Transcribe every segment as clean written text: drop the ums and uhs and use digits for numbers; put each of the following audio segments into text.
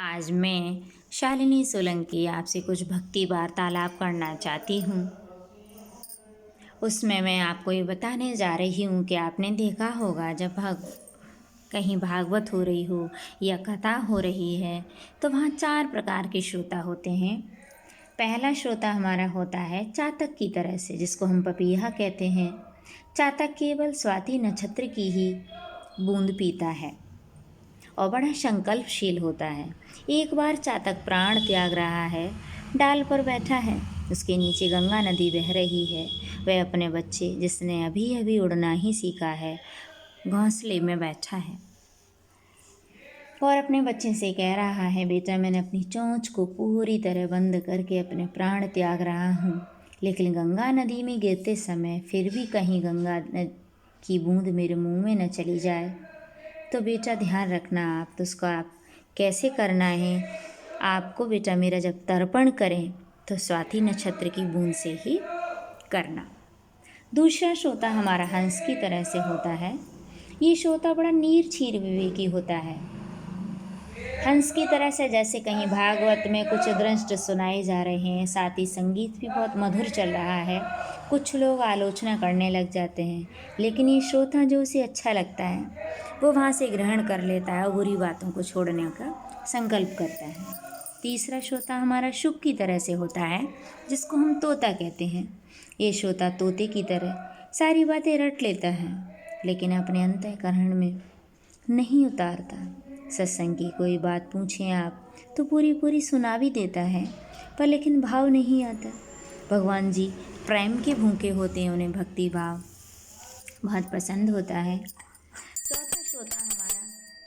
आज मैं शालिनी सोलंकी आपसे कुछ भक्ति वार्तालाप करना चाहती हूँ। उसमें मैं आपको ये बताने जा रही हूँ कि आपने देखा होगा जब कहीं भागवत हो रही हो या कथा हो रही है तो वहाँ 4 प्रकार के श्रोता होते हैं। पहला श्रोता हमारा होता है चातक की तरह से, जिसको हम पपीहा कहते हैं। चातक केवल स्वाति नक्षत्र की ही बूंद पीता है और बड़ा संकल्पशील होता है। एक बार चातक प्राण त्याग रहा है, डाल पर बैठा है, उसके नीचे गंगा नदी बह रही है। वह अपने बच्चे, जिसने अभी अभी उड़ना ही सीखा है, घोंसले में बैठा है और अपने बच्चे से कह रहा है, बेटा मैंने अपनी चोंच को पूरी तरह बंद करके अपने प्राण त्याग रहा हूँ, लेकिन गंगा नदी में गिरते समय फिर भी कहीं गंगा की बूंद मेरे मुंह में न चली जाए। तो बेटा ध्यान रखना, आप तो उसको आप कैसे करना है, आपको बेटा मेरा जब तर्पण करें तो स्वाति नक्षत्र की बूंद से ही करना। दूसरा श्रोता हमारा हंस की तरह से होता है। ये श्रोता बड़ा नीरछीर विवेकी होता है। हंस की तरह से जैसे कहीं भागवत में कुछ दृष्ट सुनाए जा रहे हैं, साथ ही संगीत भी बहुत मधुर चल रहा है, कुछ लोग आलोचना करने लग जाते हैं, लेकिन ये श्रोता जो उसे अच्छा लगता है वो वहाँ से ग्रहण कर लेता है और बुरी बातों को छोड़ने का संकल्प करता है। तीसरा श्रोता हमारा शुक की तरह से होता है, जिसको हम तोता कहते हैं। ये श्रोता तोते की तरह सारी बातें रट लेता है, लेकिन अपने अंतःकरण में नहीं उतारता। सत्संग की कोई बात पूछें आप तो पूरी पूरी सुना भी देता है, पर लेकिन भाव नहीं आता। भगवान जी प्रेम के भूखे होते हैं, उन्हें भक्ति भाव बहुत पसंद होता है। चौथा श्रोता हमारा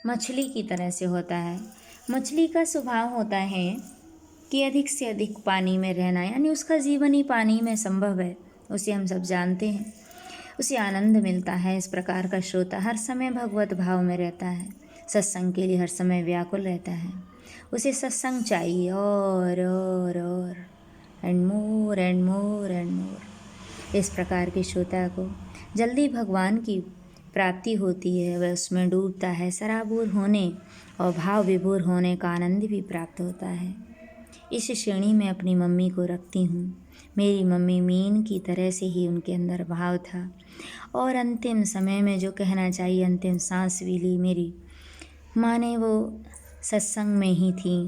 मछली की तरह से होता है। मछली का स्वभाव होता है कि अधिक से अधिक पानी में रहना, यानी उसका जीवन ही पानी में संभव है, उसे हम सब जानते हैं। उसे आनंद मिलता है। इस प्रकार का श्रोता हर समय भगवत भाव में रहता है, सत्संग के लिए हर समय व्याकुल रहता है। उसे सत्संग चाहिए और and more and more and more. इस प्रकार के श्रोता को जल्दी भगवान की प्राप्ति होती है, वह उसमें डूबता है। सराबोर होने और भाव विभोर होने का आनंद भी प्राप्त होता है। इस श्रेणी में अपनी मम्मी को रखती हूँ। मेरी मम्मी मीन की तरह से ही उनके अंदर भाव था और अंतिम समय में जो कहना चाहिए अंतिम सांस भी ली मेरी माँ ने, वो सत्संग में ही थी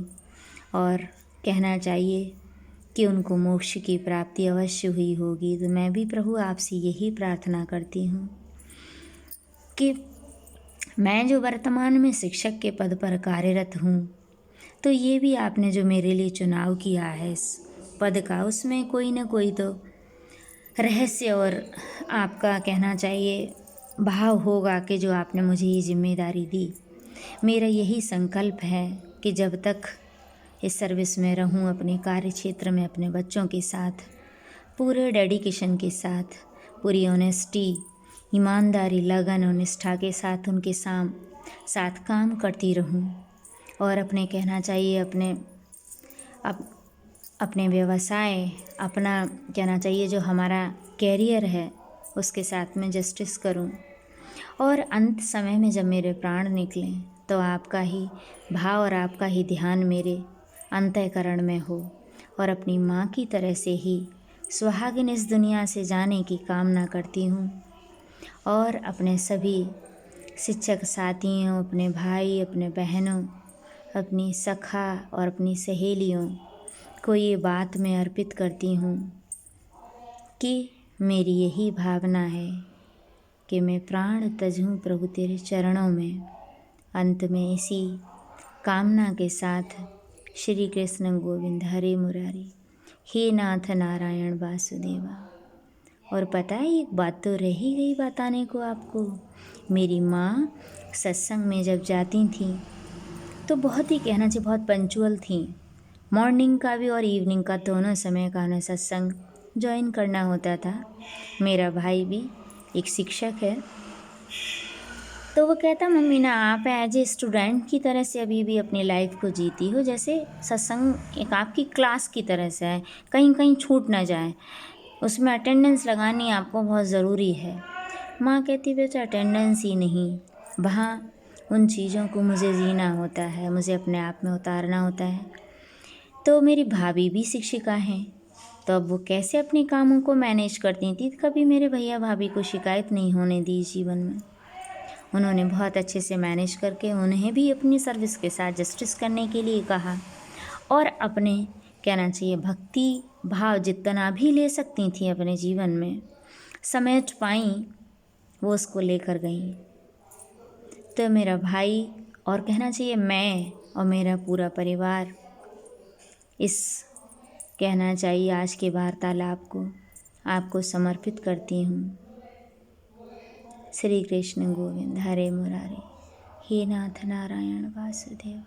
और कहना चाहिए कि उनको मोक्ष की प्राप्ति अवश्य हुई होगी। तो मैं भी प्रभु आपसे यही प्रार्थना करती हूँ कि मैं जो वर्तमान में शिक्षक के पद पर कार्यरत हूँ, तो ये भी आपने जो मेरे लिए चुनाव किया है इस पद का, उसमें कोई ना कोई तो रहस्य और आपका कहना चाहिए भाव होगा कि जो आपने मुझे ये जिम्मेदारी दी। मेरा यही संकल्प है कि जब तक इस सर्विस में रहूं, अपने कार्य क्षेत्र में अपने बच्चों के साथ पूरे डेडिकेशन के साथ, पूरी ऑनेस्टी, ईमानदारी, लगन और निष्ठा के साथ उनके साथ काम करती रहूं और अपने कहना चाहिए अपने व्यवसाय, अपना कहना चाहिए जो हमारा कैरियर है उसके साथ में जस्टिस करूं। और अंत समय में जब मेरे प्राण निकलें तो आपका ही भाव और आपका ही ध्यान मेरे अंतःकरण में हो और अपनी माँ की तरह से ही सुहागिन इस दुनिया से जाने की कामना करती हूँ। और अपने सभी शिक्षक साथियों, अपने भाई, अपने बहनों, अपनी सखा और अपनी सहेलियों को ये बात मैं अर्पित करती हूँ कि मेरी यही भावना है कि मैं प्राण तजूँ प्रभु तेरे चरणों में। अंत में इसी कामना के साथ श्री कृष्ण गोविंद हरे मुरारी, हे नाथ नारायण वासुदेवा। और पता है एक बात तो रह ही गई बताने को आपको। मेरी माँ सत्संग में जब जाती थी तो बहुत ही कहना चाहिए बहुत पंचुअल थी। मॉर्निंग का भी और इवनिंग का दोनों समय का उन्हें सत्संग ज्वाइन करना होता था। मेरा भाई भी एक शिक्षक है, तो वो कहता मम्मी ना आप एज ए स्टूडेंट की तरह से अभी भी अपनी लाइफ को जीती हो, जैसे सत्संग एक आपकी क्लास की तरह से है, कहीं कहीं छूट ना जाए, उसमें अटेंडेंस लगानी आपको बहुत ज़रूरी है। माँ कहती बेटा अटेंडेंस ही नहीं, वहाँ उन चीज़ों को मुझे जीना होता है, मुझे अपने आप में उतारना होता है। तो मेरी भाभी भी शिक्षिका हैं, तो अब वो कैसे अपने कामों को मैनेज करती थी, कभी मेरे भैया भाभी को शिकायत नहीं होने दी जीवन में। उन्होंने बहुत अच्छे से मैनेज करके उन्हें भी अपनी सर्विस के साथ जस्टिस करने के लिए कहा, और अपने कहना चाहिए भक्ति भाव जितना भी ले सकती थी अपने जीवन में समेट पाई, वो उसको लेकर गई। तो मेरा भाई और कहना चाहिए मैं और मेरा पूरा परिवार इस कहना चाहिए आज के वार्तालाप को आपको समर्पित करती हूँ। श्री कृष्ण गोविंद हरे मुरारी, हे नाथ नारायण वासुदेव।